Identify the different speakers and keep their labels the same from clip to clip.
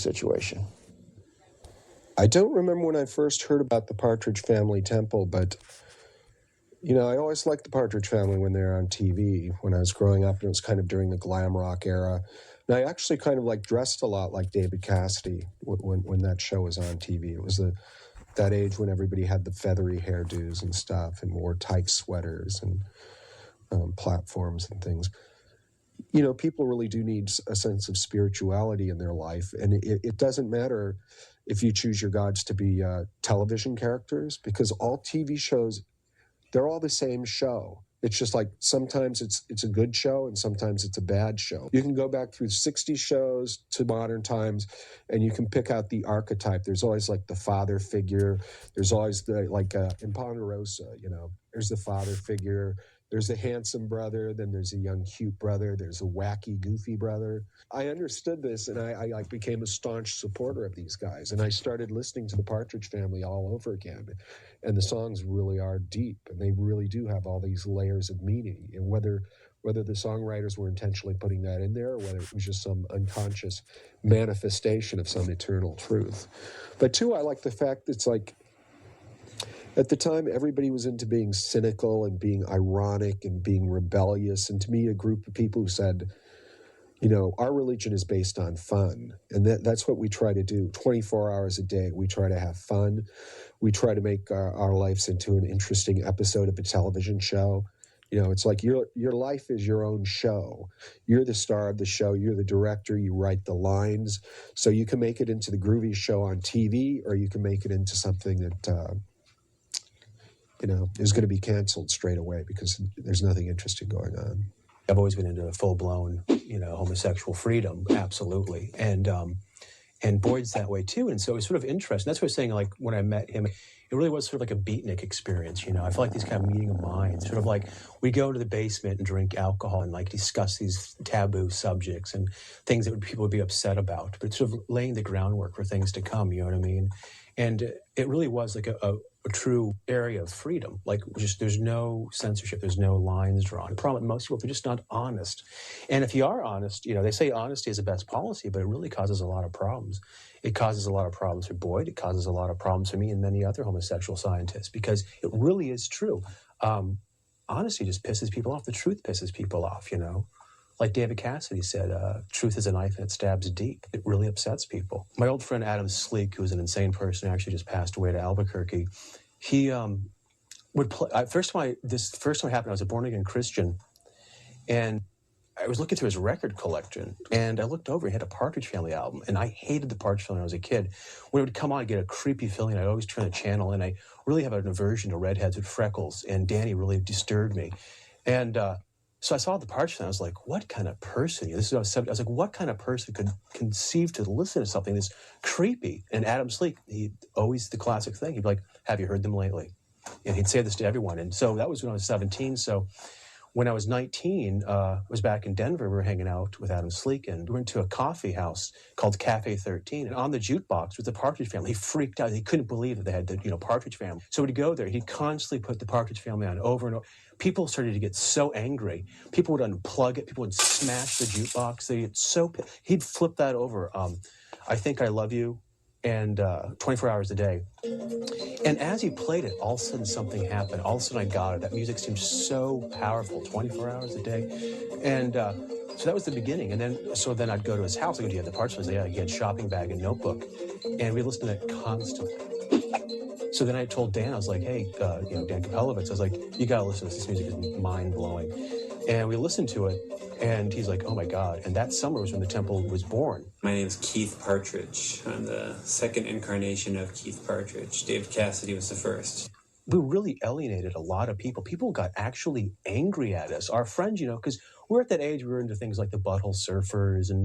Speaker 1: situation. I don't remember when I first heard about the Partridge Family Temple, but, you know, I always liked the Partridge Family when they were on TV when I was growing up, and it was kind of during the glam rock era. And I actually kind of like dressed a lot like David Cassidy when that show was on TV. It was that age when everybody had the feathery hairdos and stuff and wore tight sweaters and platforms and things. You know, people really do need a sense of spirituality in their life. And it doesn't matter if you choose your gods to be television characters, because all TV shows, they're all the same show. It's just like sometimes it's a good show and sometimes it's a bad show. You can go back through 60 shows to modern times and you can pick out the archetype. There's always like the father figure. There's always in Ponderosa, you know, there's the father figure. There's a handsome brother, then there's a young, cute brother, there's a wacky, goofy brother. I understood this, and I became a staunch supporter of these guys, and I started listening to the Partridge Family all over again. And the songs really are deep, and they really do have all these layers of meaning. And whether the songwriters were intentionally putting that in there, or whether it was just some unconscious manifestation of some eternal truth. But two, I like the fact that it's like, at the time, everybody was into being cynical and being ironic and being rebellious. And to me, a group of people who said, you know, our religion is based on fun. And that's what we try to do 24 hours a day. We try to have fun. We try to make our lives into an interesting episode of a television show. You know, it's like your life is your own show. You're the star of the show. You're the director. You write the lines. So you can make it into the groovy show on TV, or you can make it into something that... you know, is going to be canceled straight away because there's nothing interesting going on.
Speaker 2: I've always been into full-blown, you know, homosexual freedom, absolutely. And Boyd's that way too. And so it was sort of interesting. That's what I was saying, like, when I met him, it really was sort of like a beatnik experience, you know. I feel like these kind of meeting of minds, sort of like we go into the basement and drink alcohol and like discuss these taboo subjects and things that people would be upset about, but it's sort of laying the groundwork for things to come, you know what I mean? And it really was like a true area of freedom. Like, just there's no censorship, there's no lines drawn. The problem with most people, they're just not honest. And if you are honest, you know, they say honesty is the best policy, but it really causes a lot of problems. It causes a lot of problems for Boyd. It causes a lot of problems for me and many other homosexual scientists, because it really is true. Honesty just pisses people off. The truth pisses people off, you know. Like David Cassidy said, truth is a knife and it stabs deep. It really upsets people. My old friend Adam Sleek, who's an insane person who actually just passed away to Albuquerque, he would play. First time it happened, I was a born-again Christian, and I was looking through his record collection, and I looked over, he had a Partridge Family album, and I hated the Partridge Family when I was a kid. When it would come on, I'd get a creepy feeling. I'd always turn the channel, and I really have an aversion to redheads with freckles, and Danny really disturbed me. And so I saw the Partridge Family. I was like, what kind of person? This is what I was like, what kind of person could conceive to listen to something this creepy? And Adam Sleek, he always the classic thing. He'd be like, have you heard them lately? And he'd say this to everyone. And so that was when I was 17. So when I was 19, I was back in Denver. We were hanging out with Adam Sleek, and we went to a coffee house called Cafe 13. And on the jukebox was the Partridge Family. He freaked out. He couldn't believe that they had the Partridge Family. So he'd go there. He'd constantly put the Partridge Family on over and over. People started to get so angry. People would unplug it. People would smash the jukebox. They'd get so... He'd flip that over. I Think I Love You, and 24 hours a day. And as he played it, all of a sudden something happened. All of a sudden I got it. That music seemed so powerful, 24 hours a day. And so that was the beginning. And then I'd go to his house. I go, do you have the parts? Yeah, he had shopping bag and notebook. And we listened to that constantly. So then I told Dan, I was like, hey, Dan Kapelovitz, I was like, you got to listen to this. This music is mind-blowing. And we listened to it, and he's like, oh, my God. And that summer was when the temple was born.
Speaker 3: My name is Keith Partridge. I'm the second incarnation of Keith Partridge. David Cassidy was the first.
Speaker 2: We really alienated a lot of people. People got actually angry at us. Our friends, because we're at that age, we were into things like the Butthole Surfers and,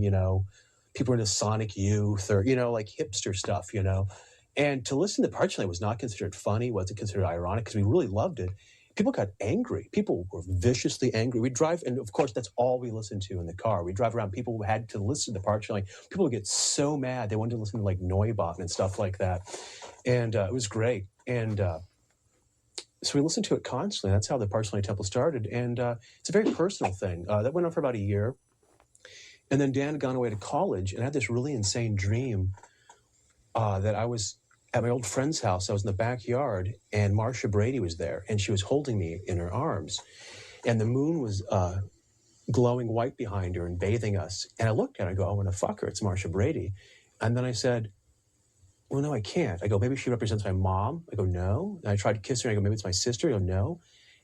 Speaker 2: people were into Sonic Youth or, like hipster stuff, And to listen to Partridge was not considered funny, wasn't considered ironic, because we really loved it. People got angry. People were viciously angry. We'd drive, and of course, that's all we listened to in the car. We'd drive around. People had to listen to Partridge. People would get so mad. They wanted to listen to Neubot and stuff like that. And it was great. And so we listened to it constantly. That's how the Partridge Temple started. And it's a very personal thing. That went on for about a year. And then Dan had gone away to college, and I had this really insane dream that I was at my old friend's house. I was in the backyard, and Marcia Brady was there, and she was holding me in her arms. And the moon was glowing white behind her and bathing us. And I looked at her, I go, I want to fuck her. It's Marcia Brady. And then I said, well, no, I can't. I go, maybe she represents my mom. I go, no. And I tried to kiss her, and I go, maybe it's my sister. I go, no.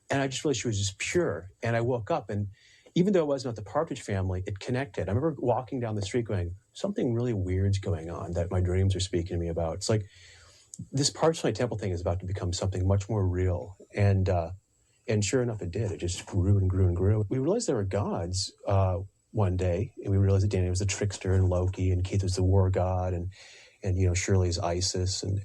Speaker 2: And I just realized she was just pure. And I woke up, and even though it wasn't about the Partridge family, it connected. I remember walking down the street going, something really weird's going on that my dreams are speaking to me about. It's like this Partridge Family Temple thing is about to become something much more real. And sure enough, it did. It just grew and grew and grew. We realized there were gods one day, and we realized that Danny was a trickster, and Loki, and Keith was the war god, and Shirley's Isis, and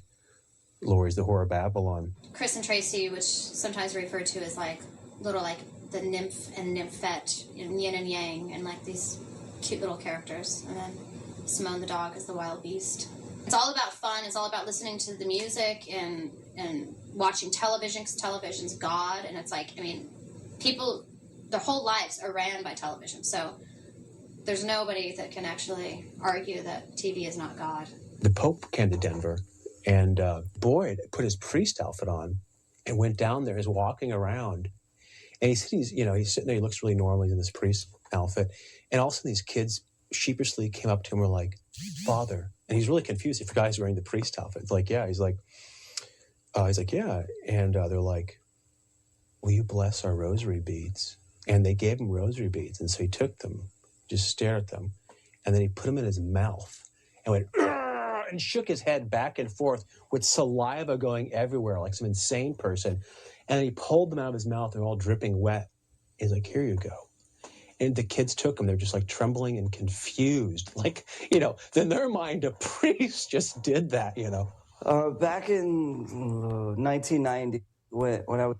Speaker 2: Lori's the whore of Babylon.
Speaker 4: Chris and Tracy, which sometimes referred to as like little like the nymph and nymphette, yin and yang, and like these cute little characters. And then Simone the dog is the wild beast. It's all about fun. It's all about listening to the music and watching television, because television's God. And it's like, I mean, people, their whole lives are ran by television. So there's nobody that can actually argue that TV is not God.
Speaker 2: The Pope came to Denver, and Boyd put his priest outfit on and went down there. He's walking around, and he said he's sitting there. He looks really normal. He's in this priest outfit, and all of a sudden these kids sheepishly came up to him and were like, "Father," and he's really confused. He forgot he's wearing the priest outfit. It's like, yeah. He's like, yeah, and they're like, "Will you bless our rosary beads?" And they gave him rosary beads, and so he took them, just stared at them, and then he put them in his mouth and went, and shook his head back and forth with saliva going everywhere like some insane person. And then he pulled them out of his mouth. They're all dripping wet. He's like, here you go. And the kids took them. They're just like trembling and confused. Like, in their mind, a priest just did that,
Speaker 5: Back in 1990, when I was